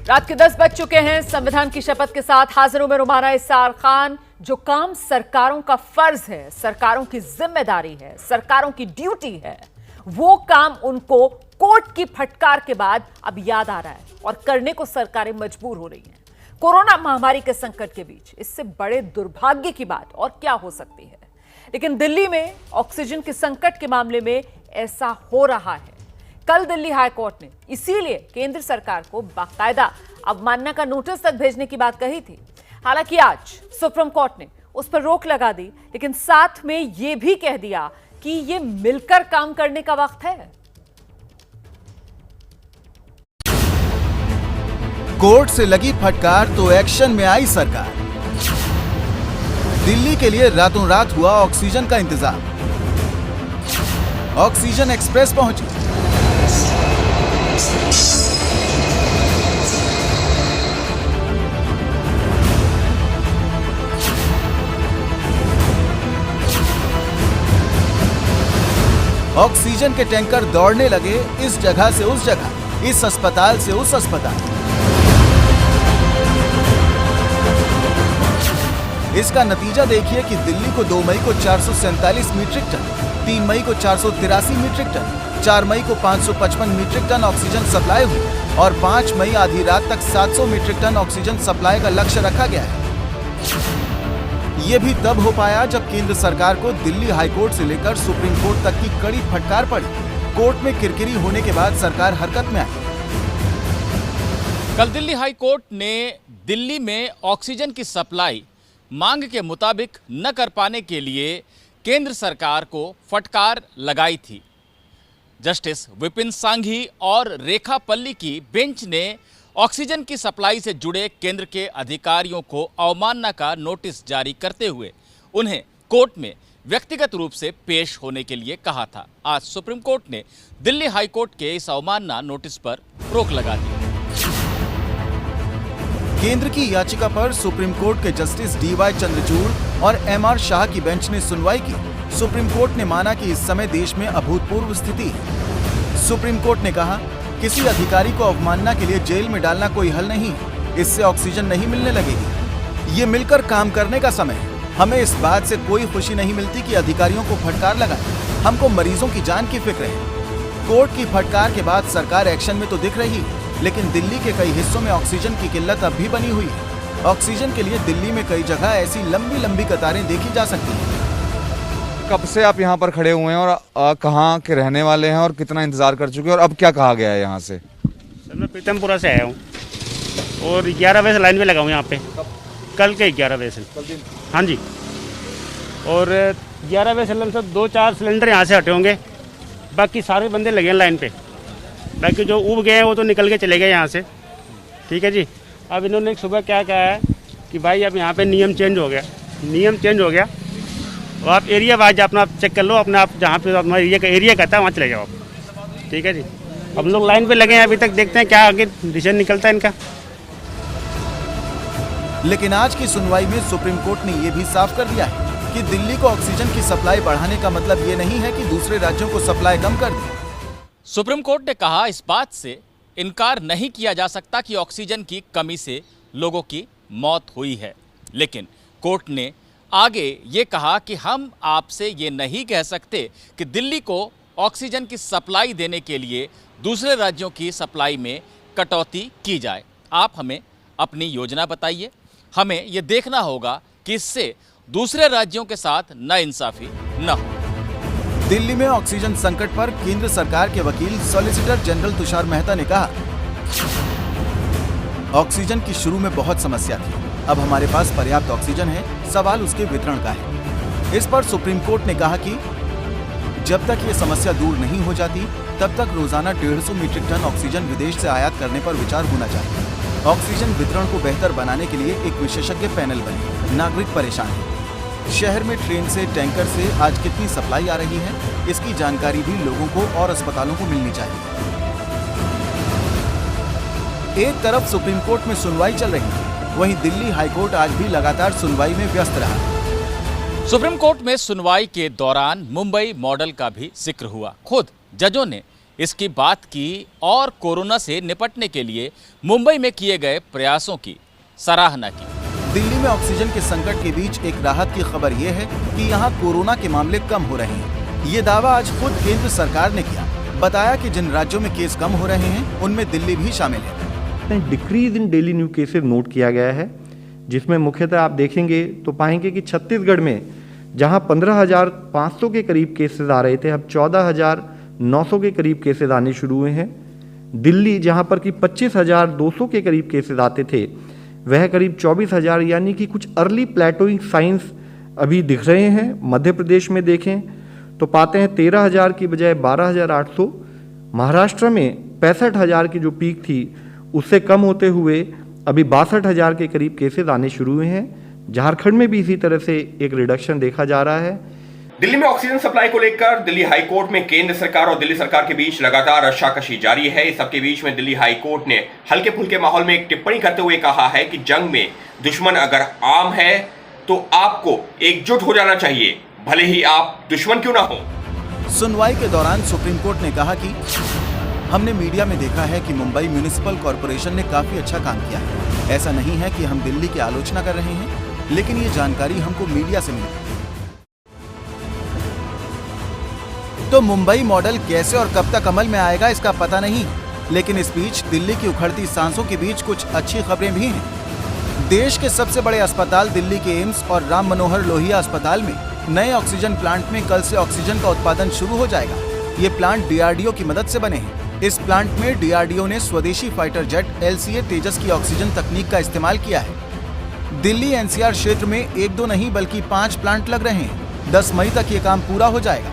रात के 10 बज चुके हैं। संविधान की शपथ के साथ हाजिरों में रुमाना इसार खान। जो काम सरकारों का फर्ज है, सरकारों की जिम्मेदारी है, सरकारों की ड्यूटी है, वो काम उनको कोर्ट की फटकार के बाद अब याद आ रहा है और करने को सरकारें मजबूर हो रही हैं। कोरोना महामारी के संकट के बीच इससे बड़े दुर्भाग्य की बात और क्या हो सकती है। लेकिन दिल्ली में ऑक्सीजन के संकट के मामले में ऐसा हो रहा है। कल दिल्ली हाई कोर्ट ने इसीलिए केंद्र सरकार को बाकायदा अवमानना का नोटिस तक भेजने की बात कही थी। हालांकि आज सुप्रीम कोर्ट ने उस पर रोक लगा दी, लेकिन साथ में यह भी कह दिया कि यह मिलकर काम करने का वक्त है। कोर्ट से लगी फटकार तो एक्शन में आई सरकार। दिल्ली के लिए रातों रात हुआ ऑक्सीजन का इंतजाम। ऑक्सीजन एक्सप्रेस पहुंची। ऑक्सीजन के टैंकर दौड़ने लगे इस जगह से उस जगह, इस अस्पताल से उस अस्पताल। इसका नतीजा देखिए कि दिल्ली को 2 मई को 447 मीट्रिक टन, 3 मई को 483 मीट्रिक टन, 4 मई को 555 मीट्रिक टन ऑक्सीजन सप्लाई हुई और 5 मई आधी रात तक 700 मीट्रिक टन ऑक्सीजन सप्लाई का लक्ष्य रखा गया है। ये भी तब हो पाया जब केंद्र सरकार को दिल्ली हाईकोर्ट से लेकर सुप्रीम कोर्ट तक की कड़ी फटकार पड़ी। कोर्ट में किरकिरी होने के बाद सरकार हरकत में आई। कल दिल्ली हाई कोर्ट ने दिल्ली में ऑक्सीजन की सप्लाई मांग के मुताबिक न कर पाने के लिए केंद्र सरकार को फटकार लगाई थी। जस्टिस विपिन सांघी और रेखा पल्ली की बेंच ने ऑक्सीजन की सप्लाई से जुड़े केंद्र के अधिकारियों को अवमानना का नोटिस जारी करते हुए उन्हें कोर्ट में व्यक्तिगत रूप से पेश होने के लिए कहा था। आज सुप्रीम कोर्ट ने दिल्ली हाई कोर्ट के इस अवमानना नोटिस पर रोक लगा दी। केंद्र की याचिका पर सुप्रीम कोर्ट के जस्टिस डीवाई चंद्रचूड़ और एमआर शाह की बेंच ने सुनवाई की। सुप्रीम कोर्ट ने माना कि इस समय देश में अभूतपूर्व स्थिति है। सुप्रीम कोर्ट ने कहा, किसी अधिकारी को अवमानना के लिए जेल में डालना कोई हल नहीं, इससे ऑक्सीजन नहीं मिलने लगेगी। ये मिलकर काम करने का समय है। हमें इस बात से कोई खुशी नहीं मिलती कि अधिकारियों को फटकार लगाए। हमको मरीजों की जान की फिक्र है। कोर्ट की फटकार के बाद सरकार एक्शन में तो दिख रही है, लेकिन दिल्ली के कई हिस्सों में ऑक्सीजन की किल्लत अब भी बनी हुई है। ऑक्सीजन के लिए दिल्ली में कई जगह ऐसी लंबी लंबी कतारें देखी जा सकती हैं। कब से आप यहाँ पर खड़े हुए हैं और कहाँ के रहने वाले हैं और कितना इंतजार कर चुके हैं और अब क्या कहा गया है यहाँ से? सर मैं प्रीतमपुरा से आया हूँ और 11 बजे से लाइन में लगा हूँ यहाँ पे। कल के 11 बजे से। हाँ जी, और 11 बजे से सब 2-4 सिलेंडर यहाँ से हटे होंगे, बाकी सारे बंदे लगे हैं लाइन पे। बाकी जो उब गए हैं वो तो निकल के चले गए यहाँ से। ठीक है जी। अब इन्होंने सुबह क्या कहा है कि भाई अब यहाँ पे नियम चेंज हो गया, और आप एरिया वाइज अपना आप चेक कर लो, अपने आप जहाँ पे अपना एरिया कहता है वहाँ चले जाओ आप। ठीक है जी। अब लोग लाइन पे लगे हैं अभी तक, देखते हैं क्या आगे डिसीजन निकलता है इनका। लेकिन आज की सुनवाई में सुप्रीम कोर्ट ने यह भी साफ कर दिया है कि दिल्ली को ऑक्सीजन की सप्लाई बढ़ाने का मतलब ये नहीं है कि दूसरे राज्यों को सप्लाई कम कर दी। सुप्रीम कोर्ट ने कहा, इस बात से इनकार नहीं किया जा सकता कि ऑक्सीजन की कमी से लोगों की मौत हुई है, लेकिन कोर्ट ने आगे ये कहा कि हम आपसे ये नहीं कह सकते कि दिल्ली को ऑक्सीजन की सप्लाई देने के लिए दूसरे राज्यों की सप्लाई में कटौती की जाए। आप हमें अपनी योजना बताइए। हमें ये देखना होगा कि इससे दूसरे राज्यों के साथ नाइंसाफी न हो। दिल्ली में ऑक्सीजन संकट पर केंद्र सरकार के वकील सॉलिसिटर जनरल तुषार मेहता ने कहा, ऑक्सीजन की शुरू में बहुत समस्या थी, अब हमारे पास पर्याप्त ऑक्सीजन है, सवाल उसके वितरण का है। इस पर सुप्रीम कोर्ट ने कहा कि जब तक ये समस्या दूर नहीं हो जाती तब तक रोजाना 150 मीट्रिक टन ऑक्सीजन विदेश से आयात करने पर विचार होना चाहिए। ऑक्सीजन वितरण को बेहतर बनाने के लिए एक विशेषज्ञ पैनल बने। नागरिक परेशान है। शहर में ट्रेन से, टैंकर से आज कितनी सप्लाई आ रही है, इसकी जानकारी भी लोगों को और अस्पतालों को मिलनी चाहिए। एक तरफ सुप्रीम कोर्ट में सुनवाई चल रही है, वहीं दिल्ली हाईकोर्ट आज भी लगातार सुनवाई में व्यस्त रहा। सुप्रीम कोर्ट में सुनवाई के दौरान मुंबई मॉडल का भी जिक्र हुआ। खुद जजों ने इसकी बात की और कोरोना से निपटने के लिए मुंबई में किए गए प्रयासों की सराहना की। दिल्ली में ऑक्सीजन के संकट के बीच एक राहत की खबर ये है कि यहाँ कोरोना के मामले कम हो रहे हैं। ये दावा आज खुद केंद्र सरकार ने किया। बताया कि जिन राज्यों में केस कम हो रहे हैं उनमें दिल्ली भी शामिल है। Decrease in daily new cases note किया गया है, जिसमें मुख्यतः आप देखेंगे तो पाएंगे कि छत्तीसगढ़ में जहां 15,500 के करीब केसेस आ रहे थे, अब 14,900 के करीब केसेस आने शुरू हुए हैं। दिल्ली जहां पर कि 25,200 के करीब केसेस आते थे, वह करीब 24,000, यानी कि कुछ अर्ली प्लेटोइंग साइंस अभी दिख रहे हैं। मध्य प्रदेश में देखें तो पाते हैं 13,000 की बजाय 12,800। महाराष्ट्र में 65,000 की जो पीक थी उससे कम होते हुए अभी 62,000 के करीब केसेस आने शुरू हुए हैं। झारखंड में भी इसी तरह से एक रिडक्शन देखा जा रहा है। दिल्ली में ऑक्सीजन सप्लाई को लेकर दिल्ली हाई कोर्ट में केंद्र सरकार और दिल्ली सरकार के बीच लगातार रस्साकशी जारी है। इस सबके बीच में दिल्ली हाई कोर्ट ने हल्के फुल्के माहौल में एक टिप्पणी करते हुए कहा है कि जंग में दुश्मन अगर आम है तो आपको एकजुट हो जाना चाहिए, भले ही आप दुश्मन क्यों ना हो। सुनवाई के दौरान सुप्रीम कोर्ट ने कहा कि हमने मीडिया में देखा है कि मुंबई म्युनिसिपल कॉरपोरेशन ने काफी अच्छा काम किया है। ऐसा नहीं है कि हम दिल्ली की आलोचना कर रहे हैं, लेकिन ये जानकारी हमको मीडिया से मिली। तो मुंबई मॉडल कैसे और कब तक अमल में आएगा इसका पता नहीं, लेकिन इस बीच दिल्ली की उखड़ती सांसों के बीच कुछ अच्छी खबरें भी हैं। देश के सबसे बड़े अस्पताल दिल्ली के एम्स और राम मनोहर लोहिया अस्पताल में नए ऑक्सीजन प्लांट में कल से ऑक्सीजन का उत्पादन शुरू हो जाएगा। ये प्लांट डीआरडीओ की मदद से बने हैं। इस प्लांट में डीआरडीओ ने स्वदेशी फाइटर जेट LCA तेजस की ऑक्सीजन तकनीक का इस्तेमाल किया है। दिल्ली NCR क्षेत्र में 1-2 नहीं बल्कि 5 प्लांट लग रहे हैं। 10 मई तक ये काम पूरा हो जाएगा।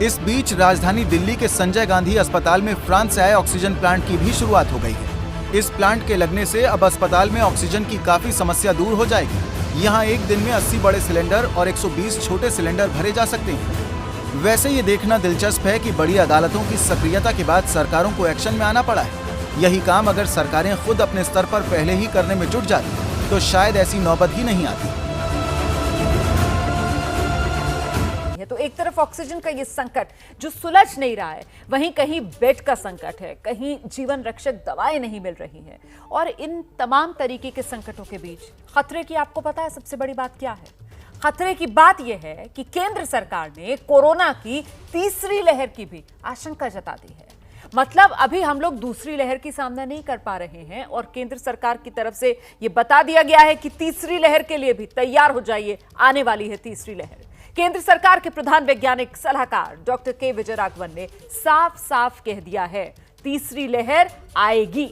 इस बीच राजधानी दिल्ली के संजय गांधी अस्पताल में फ्रांस से आए ऑक्सीजन प्लांट की भी शुरुआत हो गई है। इस प्लांट के लगने से अब अस्पताल में ऑक्सीजन की काफी समस्या दूर हो जाएगी। यहाँ एक दिन में 80 बड़े सिलेंडर और 120 छोटे सिलेंडर भरे जा सकते हैं। वैसे ये देखना दिलचस्प है कि बड़ी अदालतों की सक्रियता के बाद सरकारों को एक्शन में आना पड़ा है। यही काम अगर सरकारें खुद अपने स्तर पर पहले ही करने में जुट जाती तो शायद ऐसी नौबत ही नहीं आती। तो एक तरफ ऑक्सीजन का ये संकट जो सुलझ नहीं रहा है, वहीं कहीं बेड का संकट है, कहीं जीवन रक्षक दवाएं नहीं मिल रही हैं। और इन तमाम तरीके के संकटों के बीच खतरे की आपको पता है सबसे बड़ी बात क्या है? खतरे की बात यह है कि केंद्र सरकार ने कोरोना की तीसरी लहर की भी आशंका जता दी है। मतलब अभी हम लोग दूसरी लहर की सामना नहीं कर पा रहे हैं और केंद्र सरकार की तरफ से यह बता दिया गया है कि तीसरी लहर के लिए भी तैयार हो जाइए, आने वाली है तीसरी लहर। केंद्र सरकार के प्रधान वैज्ञानिक सलाहकार डॉक्टर के विजयराघवन ने साफ साफ कह दिया है, तीसरी लहर आएगी।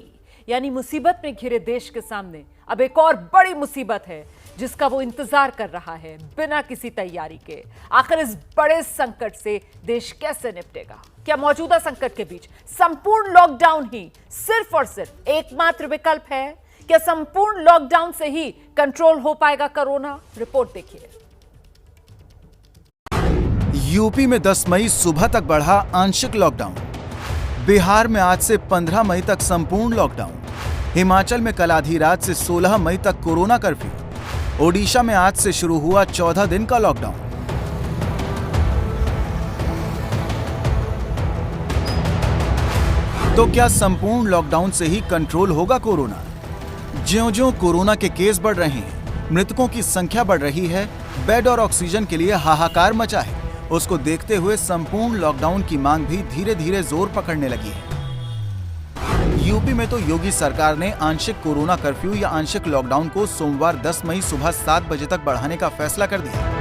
यानी मुसीबत में घिरे देश के सामने अब एक और बड़ी मुसीबत है जिसका वो इंतजार कर रहा है बिना किसी तैयारी के। आखिर इस बड़े संकट से देश कैसे निपटेगा? क्या मौजूदा संकट के बीच संपूर्ण लॉकडाउन ही सिर्फ और सिर्फ एकमात्र विकल्प है? क्या संपूर्ण लॉकडाउन से ही कंट्रोल हो पाएगा कोरोना? रिपोर्ट देखिए। यूपी में 10 मई सुबह तक बढ़ा आंशिक लॉकडाउन। बिहार में आज से 15 मई तक संपूर्ण लॉकडाउन। हिमाचल में कल आधी रात से 16 मई तक कोरोना कर्फ्यू। ओडिशा में आज से शुरू हुआ 14 दिन का लॉकडाउन। तो क्या संपूर्ण लॉकडाउन से ही कंट्रोल होगा कोरोना? ज्यों-ज्यों कोरोना के केस बढ़ रहे हैं, मृतकों की संख्या बढ़ रही है, बेड और ऑक्सीजन के लिए हाहाकार मचा है, उसको देखते हुए संपूर्ण लॉकडाउन की मांग भी धीरे धीरे जोर पकड़ने लगी है। यूपी में तो योगी सरकार ने आंशिक कोरोना कर्फ्यू या आंशिक लॉकडाउन को सोमवार 10 मई सुबह 7 बजे तक बढ़ाने का फैसला कर दिया।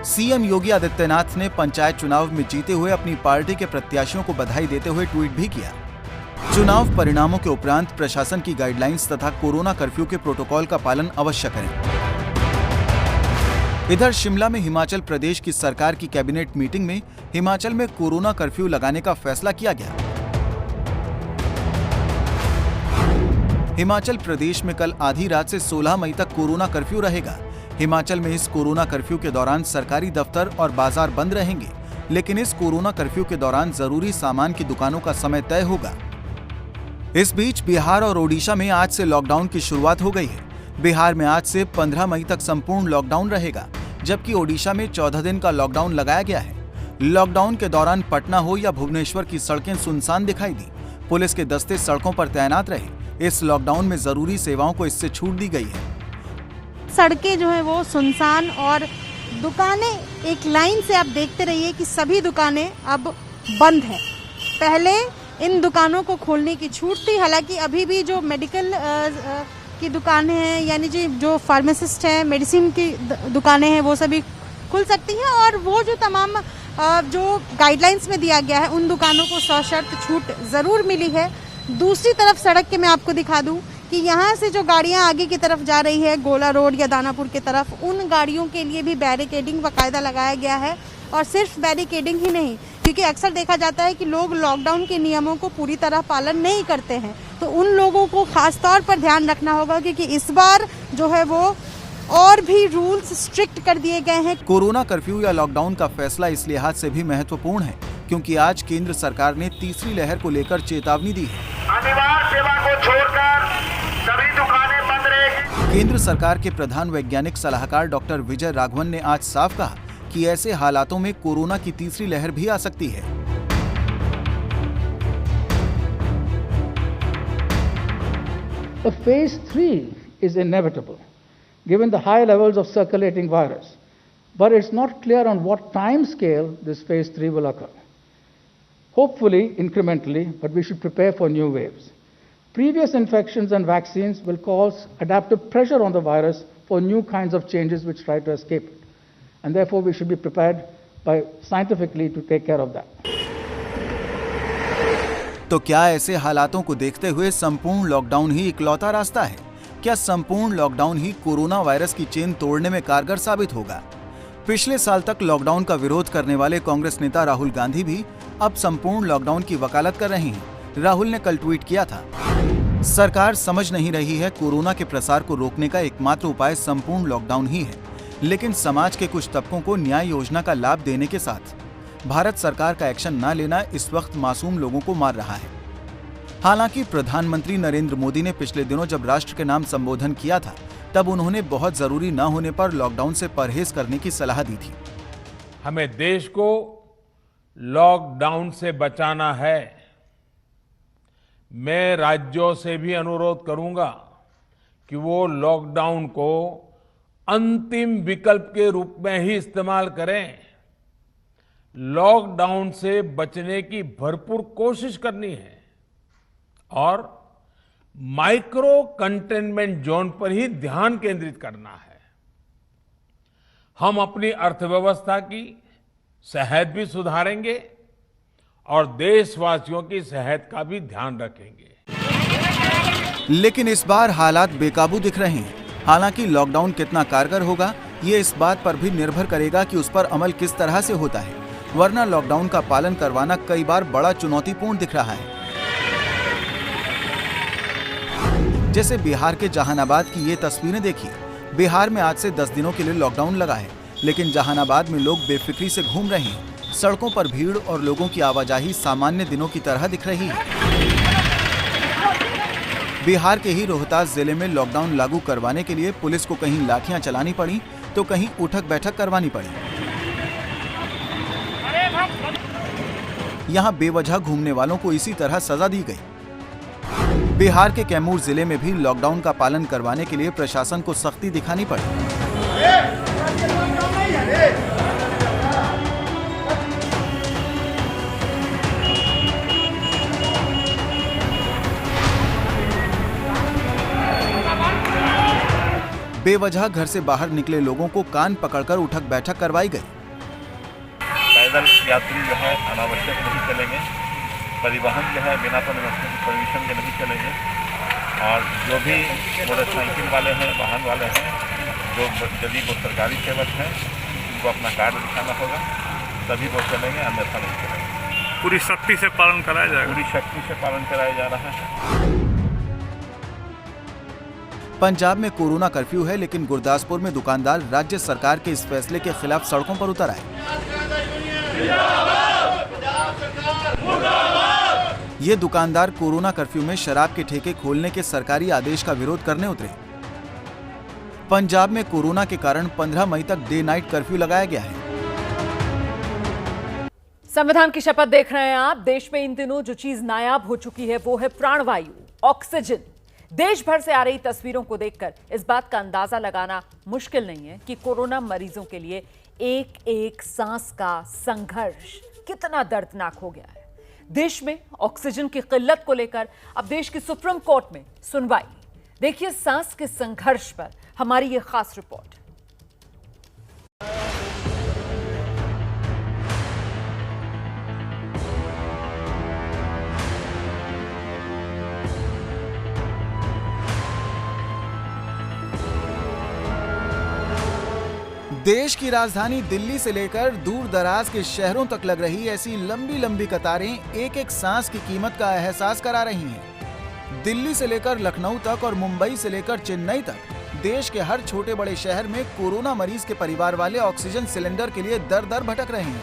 सीएम योगी आदित्यनाथ ने पंचायत चुनाव में जीते हुए अपनी पार्टी के प्रत्याशियों को बधाई देते हुए ट्वीट भी किया। चुनाव परिणामों के उपरांत प्रशासन की गाइडलाइंस तथा कोरोना कर्फ्यू के प्रोटोकॉल का पालन अवश्य करें। इधर शिमला में हिमाचल प्रदेश की सरकार की कैबिनेट मीटिंग में हिमाचल में कोरोना कर्फ्यू लगाने का फैसला किया गया। हिमाचल प्रदेश में कल आधी रात से 16 मई तक कोरोना कर्फ्यू रहेगा। हिमाचल में इस कोरोना कर्फ्यू के दौरान सरकारी दफ्तर और बाजार बंद रहेंगे, लेकिन इस कोरोना कर्फ्यू के दौरान जरूरी सामान की दुकानों का समय तय होगा। इस बीच बिहार और ओडिशा में आज से लॉकडाउन की शुरुआत हो गई है। बिहार में आज से 15 मई तक संपूर्ण लॉकडाउन रहेगा, जबकि ओडिशा में 14 दिन का लॉकडाउन लगाया गया है। लॉकडाउन के दौरान पटना हो या भुवनेश्वर की सड़कें सुनसान दिखाई दी। पुलिस के दस्ते सड़कों पर तैनात रहे। इस लॉकडाउन में जरूरी सेवाओं को इससे छूट दी गई है। सड़कें जो है वो सुनसान और दुकानें एक लाइन से आप देखते रहिए कि सभी दुकानें अब बंद हैं। पहले इन दुकानों को खोलने की छूट थी, हालांकि अभी भी जो मेडिकल की दुकानें हैं, यानी जो फार्मासिस्ट हैं, मेडिसिन की दुकानें हैं, वो सभी खुल सकती हैं और वो जो तमाम जो गाइडलाइंस में दिया गया है उन दुकानों को सशर्त छूट ज़रूर मिली है। दूसरी तरफ सड़क के मैं आपको दिखा दूं कि यहाँ से जो गाड़ियाँ आगे की तरफ जा रही है गोला रोड या दानापुर की तरफ, उन गाड़ियों के लिए भी बैरिकेडिंग बाकायदा लगाया गया है। और सिर्फ बैरिकेडिंग ही नहीं, क्योंकि अक्सर देखा जाता है कि लोग लॉकडाउन के नियमों को पूरी तरह पालन नहीं करते हैं, तो उन लोगों को खास तौर पर ध्यान रखना होगा क्योंकि इस बार जो है वो और भी रूल्स स्ट्रिक्ट कर दिए गए हैं। कोरोना कर्फ्यू या लॉकडाउन का फैसला इस लिहाज से भी महत्वपूर्ण है क्योंकि आज केंद्र सरकार ने तीसरी लहर को लेकर चेतावनी दी है। अनिवार्य सेवा को छोड़कर सभी दुकानें बंद रहेगी। केंद्र सरकार के प्रधान वैज्ञानिक सलाहकार डॉक्टर विजय राघवन ने आज साफ कहा कि ऐसे हालातों में कोरोना की तीसरी लहर भी आ सकती है। The phase 3 is inevitable, given the high levels of circulating virus, but it's not clear on what time scale this phase 3 will occur. Hopefully, incrementally, but we should prepare for new waves. Previous infections and vaccines will cause adaptive pressure on the virus for new kinds of changes which try to escape it. And therefore, we should be prepared by scientifically to take care of that. तो क्या ऐसे हालातों को देखते हुए संपूर्ण lockdown ही इकलौता रास्ता है? क्या संपूर्ण लॉकडाउन ही कोरोना वायरस की चेन तोड़ने में कारगर साबित होगा? पिछले साल तक लॉकडाउन का विरोध करने वाले कांग्रेस नेता राहुल गांधी भी अब संपूर्ण लॉकडाउन की वकालत कर रहे हैं। राहुल ने कल ट्वीट किया था, सरकार समझ नहीं रही है कोरोना के प्रसार को रोकने का एकमात्र उपाय संपूर्ण लॉकडाउन ही है, लेकिन समाज के कुछ तबकों को न्याय योजना का लाभ देने के साथ भारत सरकार का एक्शन न लेना इस वक्त मासूम लोगों को मार रहा है। हालांकि प्रधानमंत्री नरेंद्र मोदी ने पिछले दिनों जब राष्ट्र के नाम संबोधन किया था तब उन्होंने बहुत जरूरी न होने पर लॉकडाउन से परहेज करने की सलाह दी थी। हमें देश को लॉकडाउन से बचाना है। मैं राज्यों से भी अनुरोध करूंगा कि वो लॉकडाउन को अंतिम विकल्प के रूप में ही इस्तेमाल करें। लॉकडाउन से बचने की भरपूर कोशिश करनी है और माइक्रो कंटेनमेंट जोन पर ही ध्यान केंद्रित करना है। हम अपनी अर्थव्यवस्था की सेहत भी सुधारेंगे और देशवासियों की सेहत का भी ध्यान रखेंगे। लेकिन इस बार हालात बेकाबू दिख रहे हैं। हालांकि लॉकडाउन कितना कारगर होगा ये इस बात पर भी निर्भर करेगा कि उस पर अमल किस तरह से होता है, वरना लॉकडाउन का पालन करवाना कई बार बड़ा चुनौतीपूर्ण दिख रहा है। जैसे बिहार के जहानाबाद की ये तस्वीरें देखिए। बिहार में आज से 10 दिनों के लिए लॉकडाउन लगा है, लेकिन जहानाबाद में लोग बेफिक्री से घूम रहे हैं। सड़कों पर भीड़ और लोगों की आवाजाही सामान्य दिनों की तरह दिख रही है। बिहार के ही रोहतास जिले में लॉकडाउन लागू करवाने के लिए पुलिस को कहीं लाठियां चलानी पड़ी तो कहीं उठक बैठक करवानी पड़ी। यहां बेवजह घूमने वालों को इसी तरह सजा दी गई। बिहार के कैमूर जिले में भी लॉकडाउन का पालन करवाने के लिए प्रशासन को सख्ती दिखानी पड़ी। बेवजह घर से बाहर निकले लोगों को कान पकड़कर उठक बैठक करवाई गई। पैदल यात्री जो है अनावश्यक नहीं चलेंगे, परिवहन जो है बिना परमिशन के नहीं चलेंगे और जो भी मोटरसाइकिल वाले हैं, वाहन वाले हैं, जो यदि वो सरकारी सेवक हैं उनको अपना कार्ड दिखाना होगा, तभी वो चलेंगे, अन्यथा नहीं चलेंगे। पूरी सख्ती से पालन कराया जाएगा। पूरी सख्ती से पालन कराया जा रहा है। पंजाब में कोरोना कर्फ्यू है, लेकिन गुरदासपुर में दुकानदार राज्य सरकार के इस फैसले के खिलाफ सड़कों पर उतर आए। ये दुकानदार कोरोना कर्फ्यू में शराब के ठेके खोलने के सरकारी आदेश का विरोध करने उतरे। पंजाब में कोरोना के कारण 15 मई तक डे नाइट कर्फ्यू लगाया गया है। संविधान की शपथ देख रहे हैं आप। देश में इन दिनों जो चीज नायाब हो चुकी है वो है प्राणवायु, ऑक्सीजन। देश भर से आ रही तस्वीरों को देखकर इस बात का अंदाजा लगाना मुश्किल नहीं है कि कोरोना मरीजों के लिए एक एक सांस का संघर्ष कितना दर्दनाक हो गया है। देश में ऑक्सीजन की किल्लत को लेकर अब देश की सुप्रीम कोर्ट में सुनवाई। देखिए सांस के संघर्ष पर हमारी ये खास रिपोर्ट। देश की राजधानी दिल्ली से लेकर दूर दराज के शहरों तक लग रही ऐसी लंबी लंबी कतारें एक एक सांस की कीमत का एहसास करा रही हैं। दिल्ली से लेकर लखनऊ तक और मुंबई से लेकर चेन्नई तक देश के हर छोटे बड़े शहर में कोरोना मरीज के परिवार वाले ऑक्सीजन सिलेंडर के लिए दर दर भटक रहे हैं।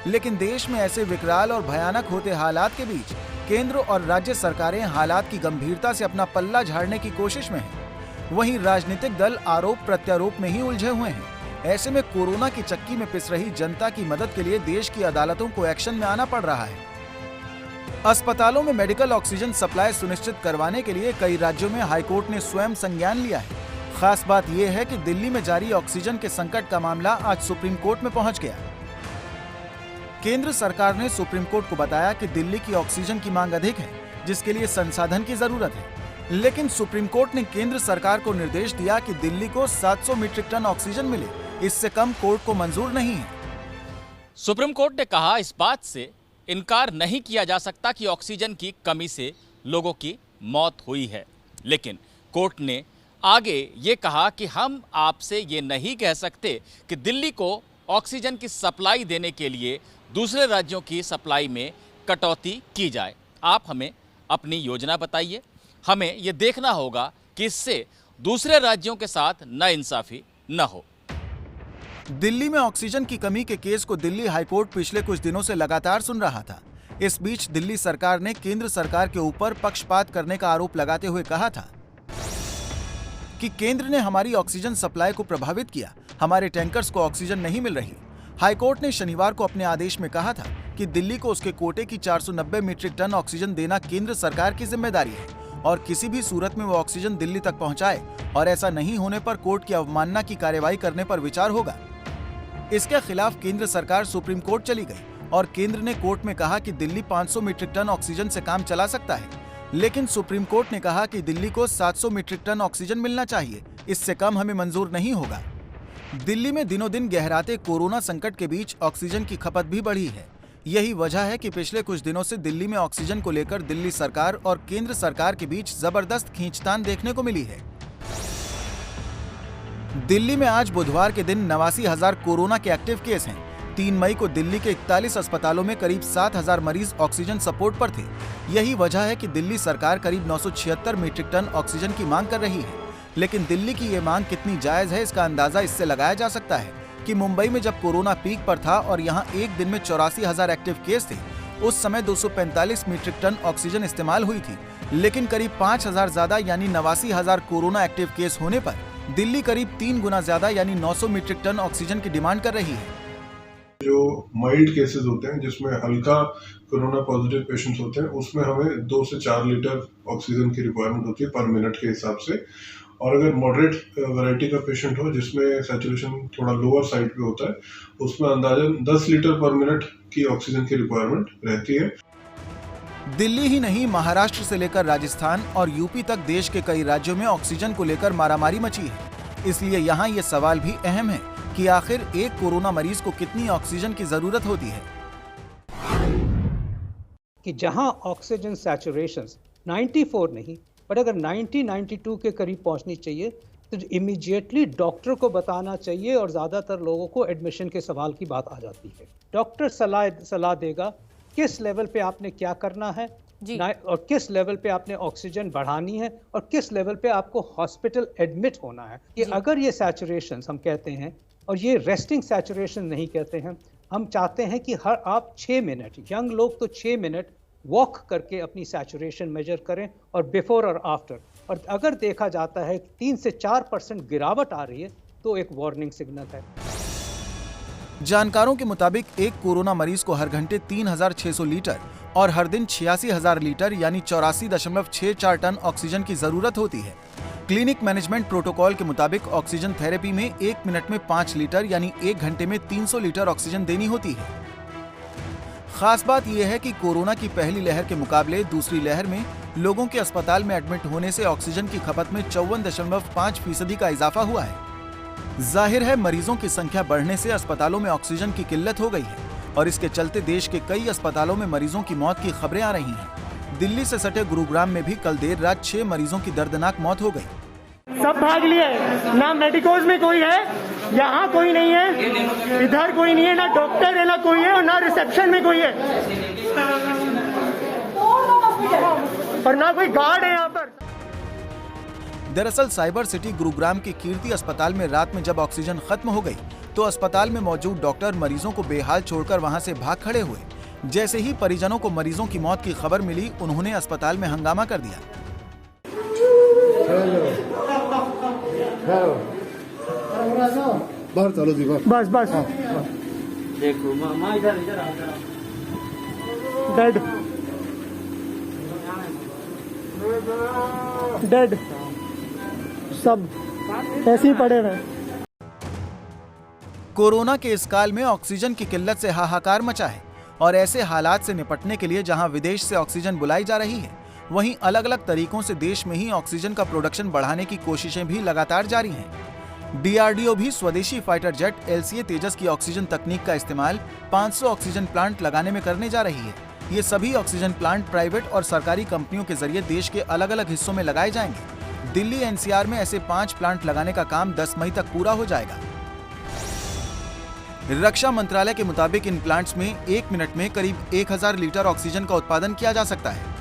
लेकिन देश में ऐसे विकराल और भयानक होते हालात के बीच केंद्र और राज्य सरकारें हालात की गंभीरता से अपना पल्ला झाड़ने की कोशिश में हैं। वहीं राजनीतिक दल आरोप प्रत्यारोप में ही उलझे हुए हैं। ऐसे में कोरोना की चक्की में पिस रही जनता की मदद के लिए देश की अदालतों को एक्शन में आना पड़ रहा है। अस्पतालों में मेडिकल ऑक्सीजन सप्लाई सुनिश्चित करवाने के लिए कई राज्यों में हाईकोर्ट ने स्वयं संज्ञान लिया है। खास बात यह है कि दिल्ली में जारी ऑक्सीजन के संकट का मामला आज सुप्रीम कोर्ट में पहुंच गया। केंद्र सरकार ने सुप्रीम कोर्ट को बताया कि दिल्ली की ऑक्सीजन की मांग अधिक है, जिसके लिए संसाधन की जरूरत है। लेकिन सुप्रीम कोर्ट ने केंद्र सरकार को निर्देश दिया कि दिल्ली को 700 मीट्रिक टन ऑक्सीजन मिले, इससे कम कोर्ट को मंजूर नहीं है। सुप्रीम कोर्ट ने कहा इस बात से इनकार नहीं किया जा सकता कि ऑक्सीजन की कमी से लोगों की मौत हुई है, लेकिन कोर्ट ने आगे ये कहा कि हम आपसे ये नहीं कह सकते कि दिल्ली को ऑक्सीजन की सप्लाई देने के लिए दूसरे राज्यों की सप्लाई में कटौती की जाए। आप हमें अपनी योजना बताइए। हमें ये देखना होगा कि इससे दूसरे राज्यों के साथ नाइंसाफी न हो। दिल्ली में ऑक्सीजन की कमी के केस को दिल्ली हाईकोर्ट पिछले कुछ दिनों से लगातार सुन रहा था। इस बीच दिल्ली सरकार ने केंद्र सरकार के ऊपर पक्षपात करने का आरोप लगाते हुए कहा था कि केंद्र ने हमारी ऑक्सीजन सप्लाई को प्रभावित किया, हमारे टैंकर्स को ऑक्सीजन नहीं मिल रही। हाईकोर्ट ने शनिवार को अपने आदेश में कहा था कि दिल्ली को उसके कोटे की 490 मीट्रिक टन ऑक्सीजन देना केंद्र सरकार की जिम्मेदारी है और किसी भी सूरत में वो ऑक्सीजन दिल्ली तक पहुंचाए, और ऐसा नहीं होने पर कोर्ट की अवमानना की कार्रवाई करने पर विचार होगा। इसके खिलाफ केंद्र सरकार सुप्रीम कोर्ट चली गई और केंद्र ने कोर्ट में कहा कि दिल्ली 500 मीट्रिक टन ऑक्सीजन से काम चला सकता है, लेकिन सुप्रीम कोर्ट ने कहा कि दिल्ली को 700 मीट्रिक टन ऑक्सीजन मिलना चाहिए, इससे कम हमें मंजूर नहीं होगा। दिल्ली में दिनों दिन गहराते कोरोना संकट के बीच ऑक्सीजन की खपत भी बढ़ी है। यही वजह है कि पिछले कुछ दिनों से दिल्ली में ऑक्सीजन को लेकर दिल्ली सरकार और केंद्र सरकार के बीच जबरदस्त खींचतान देखने को मिली है। दिल्ली में आज बुधवार के दिन 89,000 कोरोना के एक्टिव केस हैं। 3 मई को दिल्ली के 41 अस्पतालों में करीब 7,000 मरीज ऑक्सीजन सपोर्ट पर थे। यही वजह है कि दिल्ली सरकार करीब 976 मीट्रिक टन ऑक्सीजन की मांग कर रही है। लेकिन दिल्ली की ये मांग कितनी जायज है, इसका अंदाजा इससे लगाया जा सकता है कि मुंबई में जब कोरोना पीक पर था और यहाँ एक दिन में 84,000 एक्टिव केस थे, उस समय 245 मीट्रिक टन ऑक्सीजन इस्तेमाल हुई थी। लेकिन करीब 5,000 ज्यादा यानी 89,000 कोरोना एक्टिव केस होने पर दिल्ली करीब 3 गुना ज्यादा यानी 900 मीट्रिक टन ऑक्सीजन की डिमांड कर रही है। जो माइल्ड केसेस होते हैं, जिसमें हल्का कोरोना पॉजिटिव पेशेंट्स होते हैं, उसमें हमें 2 से 4 लीटर ऑक्सीजन की रिक्वायरमेंट होती है पर मिनट के हिसाब से। और अगर मॉडरेट वैरायटी का पेशेंट हो जिसमें सैचुरेशन थोड़ा लोअर साइड पे होता है, उसमें अंदाजन 10 लीटर पर मिनट की ऑक्सीजन की रिक्वायरमेंट रहती है। दिल्ली ही नहीं, महाराष्ट्र से लेकर राजस्थान और यूपी तक देश के कई राज्यों में ऑक्सीजन को लेकर मारामारी मची है। इसलिए यहाँ ये सवाल भी अहम है कि आखिर एक कोरोना मरीज को कितनी ऑक्सीजन की जरूरत होती है। कि जहां ऑक्सीजन सैचुरेशन 94 नहीं, पर अगर 90-92 के करीब पहुंचनी चाहिए तो इमीडिएटली डॉक्टर को बताना चाहिए, और ज़्यादातर लोगों को एडमिशन के सवाल की बात आ जाती है। डॉक्टर सलाह देगा किस लेवल पे आपने क्या करना है और किस लेवल पे आपने ऑक्सीजन बढ़ानी है और किस लेवल पे आपको हॉस्पिटल एडमिट होना है। कि अगर ये सैचुरेशन हम कहते हैं, और ये रेस्टिंग सैचुरेशन नहीं कहते हैं, हम चाहते हैं कि हर आप 6 मिनट, यंग लोग तो 6 मिनट वॉक करके अपनी सैचुरेशन मेजर करें और बिफोर और आफ्टर और अगर देखा जाता है 3 से 4% गिरावट आ रही है तो एक वार्निंग सिग्नल है। जानकारों के मुताबिक एक कोरोना मरीज को हर घंटे 3,600 लीटर और हर दिन 86,000 लीटर यानी 84.64 टन ऑक्सीजन की जरूरत होती है। क्लिनिक मैनेजमेंट प्रोटोकॉल के मुताबिक ऑक्सीजन थेरेपी में 1 मिनट में 5 लीटर यानी 1 घंटे में 300 लीटर ऑक्सीजन देनी होती है। खास बात यह है कि कोरोना की पहली लहर के मुकाबले दूसरी लहर में लोगों के अस्पताल में एडमिट होने से ऑक्सीजन की खपत में 54.5% का इजाफा हुआ है। जाहिर है मरीजों की संख्या बढ़ने से अस्पतालों में ऑक्सीजन की किल्लत हो गई है और इसके चलते देश के कई अस्पतालों में मरीजों की मौत की खबरें आ रही हैं। दिल्ली से सटे गुरुग्राम में भी कल देर रात 6 मरीजों की दर्दनाक मौत हो गई। सब भाग लिए, ना मेडिकोज में कोई है, यहाँ कोई नहीं है, इधर कोई नहीं है, ना डॉक्टर है ना कोई है और ना रिसेप्शन में कोई है और ना कोई गार्ड है यहाँ पर। दरअसल साइबर सिटी गुरुग्राम के कीर्ति अस्पताल में रात में जब ऑक्सीजन खत्म हो गई तो अस्पताल में मौजूद डॉक्टर मरीजों को बेहाल छोड़कर वहां से भाग खड़े हुए। जैसे ही परिजनों को मरीजों की मौत की खबर मिली उन्होंने अस्पताल में हंगामा कर दिया। बस बस देखो मामा इधर डेड डेड सब ऐसे ही पड़े हुए। कोरोना के इस काल में ऑक्सीजन की किल्लत से हाहाकार मचा है और ऐसे हालात से निपटने के लिए जहां विदेश से ऑक्सीजन बुलाई जा रही है वहीं अलग अलग तरीकों से देश में ही ऑक्सीजन का प्रोडक्शन बढ़ाने की कोशिशें भी लगातार जारी हैं। डीआरडीओ भी स्वदेशी फाइटर जेट LCA तेजस की ऑक्सीजन तकनीक का इस्तेमाल 500 ऑक्सीजन प्लांट लगाने में करने जा रही है। ये सभी ऑक्सीजन प्लांट प्राइवेट और सरकारी कंपनियों के जरिए देश के अलग अलग हिस्सों में लगाए जाएंगे। दिल्ली NCR में ऐसे 5 प्लांट लगाने का काम 10 मई तक पूरा हो जाएगा। रक्षा मंत्रालय के मुताबिक इन प्लांट्स में 1 मिनट में करीब 1000 लीटर ऑक्सीजन का उत्पादन किया जा सकता है।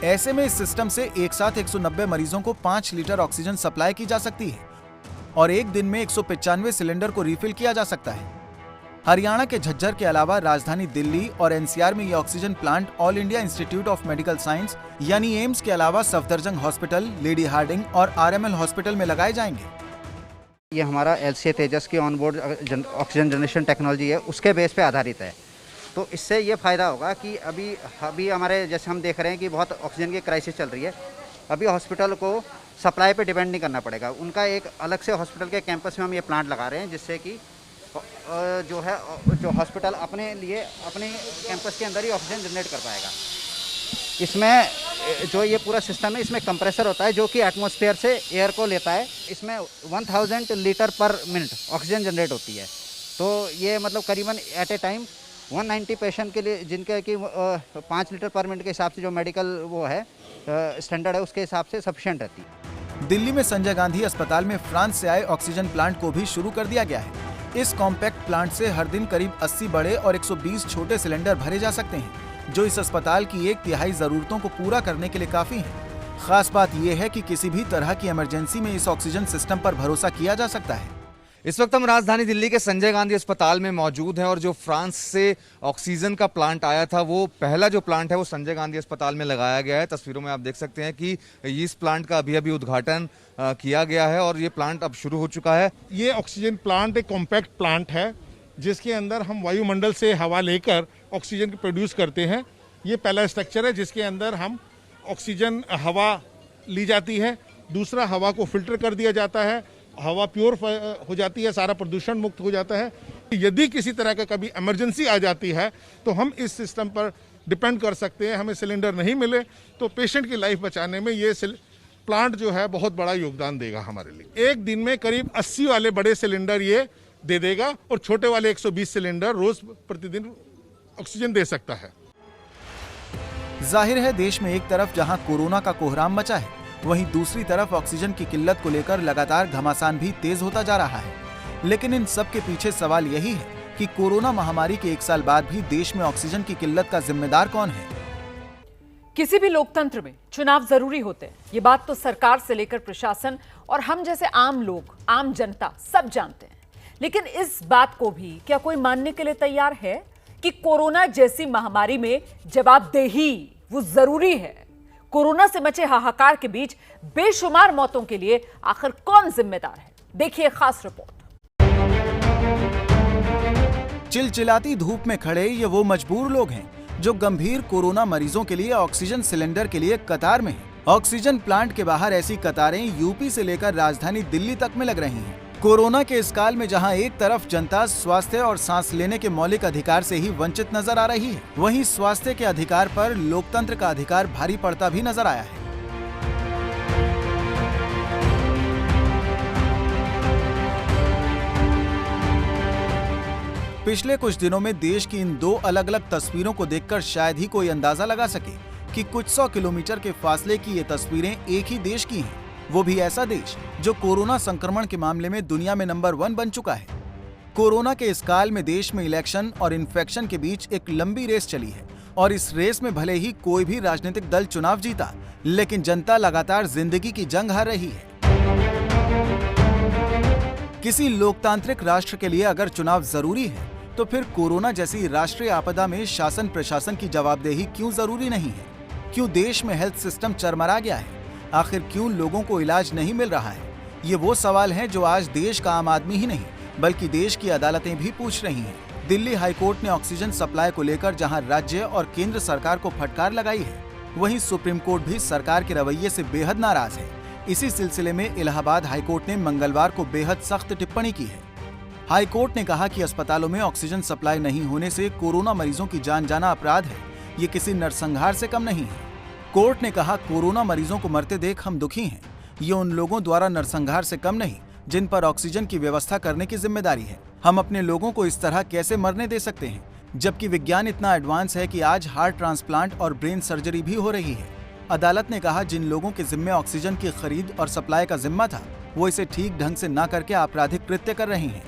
ऐसे में इस सिस्टम से एक साथ 190 मरीजों को 5 लीटर ऑक्सीजन सप्लाई की जा सकती है और एक दिन में 195 सिलेंडर को रिफिल किया जा सकता है। हरियाणा के झज्जर के अलावा राजधानी दिल्ली और NCR में ये oxygen plant all India institute of medical science यानी एम्स के अलावा सफदरजंग हॉस्पिटल, लेडी हार्डिंग और RML हॉस्पिटल में लगाए जाएंगे। ये हमारा LCA तेजस की ऑनबोर्ड ऑक्सीजन जनरेशन टेक्नोलॉजी है, उसके बेस पे आधारित है। तो इससे ये फ़ायदा होगा कि अभी हमारे जैसे हम देख रहे हैं कि बहुत ऑक्सीजन की क्राइसिस चल रही है। अभी हॉस्पिटल को सप्लाई पे डिपेंड नहीं करना पड़ेगा। उनका एक अलग से हॉस्पिटल के कैंपस में हम ये प्लांट लगा रहे हैं जिससे कि जो हॉस्पिटल अपने लिए अपने कैंपस के अंदर ही ऑक्सीजन जनरेट कर पाएगा। इसमें जो ये पूरा सिस्टम है इसमें कंप्रेसर होता है जो कि एटमॉस्फेयर से एयर को लेता है। इसमें 1000 लीटर पर मिनट ऑक्सीजन जनरेट होती है। तो ये मतलब करीबन एट ए टाइम 190 पेशेंट के लिए जिनके कि 5 लीटर पर मिनट के हिसाब से जो मेडिकल वो है स्टैंडर्ड है उसके हिसाब से सफिशिएंट रहती है। दिल्ली में संजय गांधी अस्पताल में फ्रांस से आए ऑक्सीजन प्लांट को भी शुरू कर दिया गया है। इस कॉम्पैक्ट प्लांट से हर दिन करीब 80 बड़े और 120 छोटे सिलेंडर भरे जा सकते हैं जो इस अस्पताल की 1/3 जरूरतों को पूरा करने के लिए काफी है। खास बात यह है कि किसी भी तरह की इमरजेंसी में इस ऑक्सीजन सिस्टम पर भरोसा किया जा सकता है। इस वक्त हम राजधानी दिल्ली के संजय गांधी अस्पताल में मौजूद हैं और जो फ्रांस से ऑक्सीजन का प्लांट आया था वो पहला जो प्लांट है वो संजय गांधी अस्पताल में लगाया गया है। तस्वीरों में आप देख सकते हैं कि इस प्लांट का अभी उद्घाटन किया गया है और ये प्लांट अब शुरू हो चुका है। ये ऑक्सीजन प्लांट एक कॉम्पैक्ट प्लांट है जिसके अंदर हम वायुमंडल से हवा लेकर ऑक्सीजन प्रोड्यूस करते हैं। ये पहला स्ट्रक्चर है जिसके अंदर हम ऑक्सीजन हवा ली जाती है, दूसरा हवा को फिल्टर कर दिया जाता है, हवा प्योर हो जाती है, सारा प्रदूषण मुक्त हो जाता है। यदि किसी तरह का कभी इमरजेंसी आ जाती है तो हम इस सिस्टम पर डिपेंड कर सकते हैं। हमें सिलेंडर नहीं मिले तो पेशेंट की लाइफ बचाने में ये प्लांट जो है बहुत बड़ा योगदान देगा हमारे लिए। एक दिन में करीब 80 वाले बड़े सिलेंडर ये दे देगा और छोटे वाले 120 सिलेंडर रोज प्रतिदिन ऑक्सीजन दे सकता है। जाहिर है देश में एक तरफ जहां कोरोना का कोहराम मचा है वहीं दूसरी तरफ ऑक्सीजन की किल्लत को लेकर लगातार घमासान भी तेज होता जा रहा है। लेकिन इन सब के पीछे सवाल यही है कि कोरोना महामारी के 1 साल बाद भी देश में ऑक्सीजन की किल्लत का जिम्मेदार कौन है। किसी भी लोकतंत्र में चुनाव जरूरी होते हैं, ये बात तो सरकार से लेकर प्रशासन और हम जैसे आम लोग, आम जनता सब जानते हैं। लेकिन इस बात को भी क्या कोई मानने के लिए तैयार है कि कोरोना जैसी महामारी में जवाबदेही वो जरूरी है? कोरोना से मचे हाहाकार के बीच बेशुमार मौतों के लिए आखिर कौन जिम्मेदार है? देखिए खास रिपोर्ट। चिलचिलाती धूप में खड़े ये वो मजबूर लोग हैं जो गंभीर कोरोना मरीजों के लिए ऑक्सीजन सिलेंडर के लिए कतार में हैं। ऑक्सीजन प्लांट के बाहर ऐसी कतारें यूपी से लेकर राजधानी दिल्ली तक में लग रही हैं। कोरोना के इस काल में जहां एक तरफ जनता स्वास्थ्य और सांस लेने के मौलिक अधिकार से ही वंचित नजर आ रही है, वहीं स्वास्थ्य के अधिकार पर लोकतंत्र का अधिकार भारी पड़ता भी नजर आया है। पिछले कुछ दिनों में देश की इन दो अलग अलग तस्वीरों को देखकर शायद ही कोई अंदाजा लगा सके कि कुछ 100 किलोमीटर के फासले की ये तस्वीरें एक ही देश की हैं, वो भी ऐसा देश जो कोरोना संक्रमण के मामले में दुनिया में नंबर 1 बन चुका है। कोरोना के इस काल में देश में इलेक्शन और इन्फेक्शन के बीच एक लंबी रेस चली है और इस रेस में भले ही कोई भी राजनीतिक दल चुनाव जीता, लेकिन जनता लगातार जिंदगी की जंग हार रही है। किसी लोकतांत्रिक राष्ट्र के लिए अगर चुनाव जरूरी है तो फिर कोरोना जैसी राष्ट्रीय आपदा में शासन प्रशासन की जवाबदेही क्यों जरूरी नहीं है? क्यों देश में हेल्थ सिस्टम चरमरा गया है? आखिर क्यों लोगों को इलाज नहीं मिल रहा है? ये वो सवाल हैं जो आज देश का आम आदमी ही नहीं बल्कि देश की अदालतें भी पूछ रही हैं। दिल्ली हाईकोर्ट ने ऑक्सीजन सप्लाई को लेकर जहां राज्य और केंद्र सरकार को फटकार लगाई है, वहीं सुप्रीम कोर्ट भी सरकार के रवैये से बेहद नाराज है। इसी सिलसिले में इलाहाबाद हाईकोर्ट ने मंगलवार को बेहद सख्त टिप्पणी की है। हाईकोर्ट ने कहा कि अस्पतालों में ऑक्सीजन सप्लाई नहीं होने से कोरोना मरीजों की जान जाना अपराध है, ये किसी नरसंहार से कम नहीं है। कोर्ट ने कहा, कोरोना मरीजों को मरते देख हम दुखी हैं। ये उन लोगों द्वारा नरसंहार से कम नहीं जिन पर ऑक्सीजन की व्यवस्था करने की जिम्मेदारी है। हम अपने लोगों को इस तरह कैसे मरने दे सकते हैं, जबकि विज्ञान इतना एडवांस है कि आज हार्ट ट्रांसप्लांट और ब्रेन सर्जरी भी हो रही है। अदालत ने कहा, जिन लोगों के जिम्मे ऑक्सीजन की खरीद और सप्लाई का जिम्मा था, वो इसे ठीक ढंग से न करके आपराधिक कृत्य कर रहे हैं।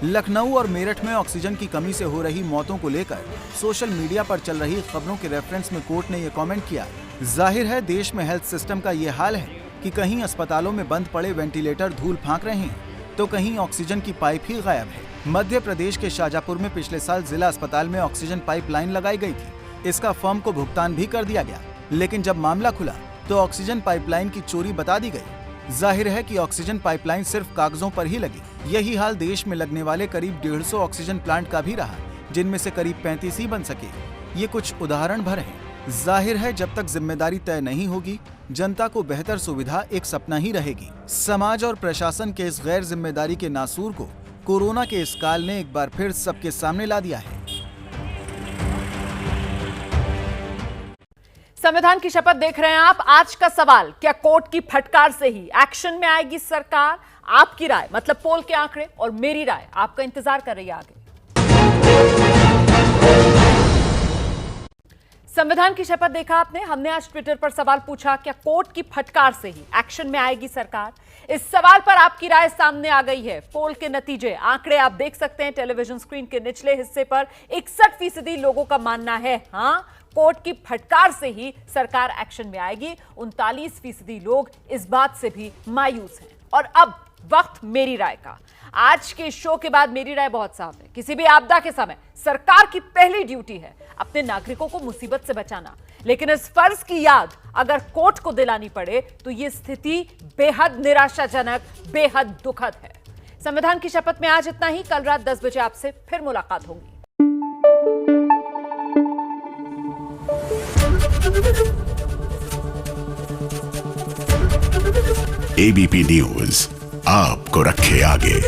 लखनऊ और मेरठ में ऑक्सीजन की कमी से हो रही मौतों को लेकर सोशल मीडिया पर चल रही खबरों के रेफरेंस में कोर्ट ने ये कमेंट किया, जाहिर है देश में हेल्थ सिस्टम का ये हाल है कि कहीं अस्पतालों में बंद पड़े वेंटिलेटर धूल फांक रहे हैं तो कहीं ऑक्सीजन की पाइप ही गायब है। मध्य प्रदेश के शाजापुर में पिछले साल जिला अस्पताल में ऑक्सीजन पाइपलाइन लगाई गई थी। इसका फर्म को भुगतान भी कर दिया गया, लेकिन जब मामला खुला तो ऑक्सीजन पाइपलाइन की चोरी बता दी गई। जाहिर है कि ऑक्सीजन पाइपलाइन सिर्फ कागजों पर ही लगी। यही हाल देश में लगने वाले करीब 150 ऑक्सीजन प्लांट का भी रहा, जिनमें से करीब 35 ही बन सके। ये कुछ उदाहरण भर हैं। जाहिर है जब तक जिम्मेदारी तय नहीं होगी, जनता को बेहतर सुविधा एक सपना ही रहेगी। समाज और प्रशासन के इस गैर जिम्मेदारी के नासूर को कोरोना के इस काल ने एक बार फिर सबके सामने ला दिया है। संविधान की शपथ देख रहे हैं आप। आज का सवाल, क्या कोर्ट की फटकार से ही एक्शन में आएगी सरकार? आपकी राय, मतलब पोल के आंकड़े और मेरी राय आपका इंतजार कर रही है आगे। संविधान की शपथ देखा आपने। हमने आज ट्विटर पर सवाल पूछा, क्या कोर्ट की फटकार से ही एक्शन में आएगी सरकार? इस सवाल पर आपकी राय सामने आ गई है। पोल के नतीजे, आंकड़े आप देख सकते हैं टेलीविजन स्क्रीन के निचले हिस्से पर। 61% लोगों का मानना है हां, कोर्ट की फटकार से ही सरकार एक्शन में आएगी। 39% लोग इस बात से भी मायूस हैं। और अब वक्त मेरी राय का। आज के शो के बाद मेरी राय बहुत साफ है। किसी भी आपदा के समय सरकार की पहली ड्यूटी है अपने नागरिकों को मुसीबत से बचाना, लेकिन इस फर्ज की याद अगर कोर्ट को दिलानी पड़े तो यह स्थिति बेहद निराशाजनक, बेहद दुखद है। संविधान की शपथ में आज इतना ही। कल रात 10 बजे आपसे फिर मुलाकात होगी। एबीपी न्यूज आपको रखे आगे।